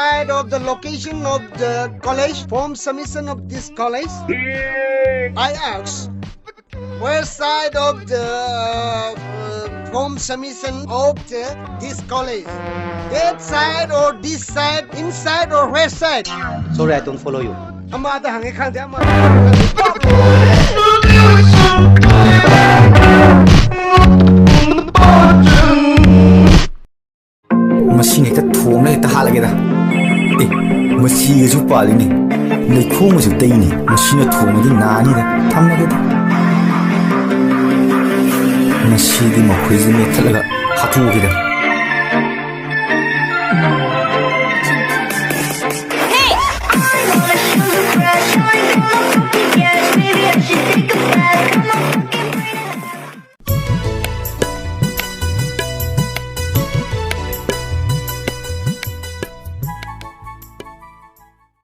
side of the location of the college, form submission of this college? I ask, where side of the form submission of this college? That side or this side, inside or west side? Sorry, I don't follow you. Amada hangi khande amada. Machine ita thong na ita halage da. Machine ju pali ni. Nei khong ju dei ni. Machine thong di na ni da. Tham na da. Machine di ma khoi ji me thalaga hathu gi da.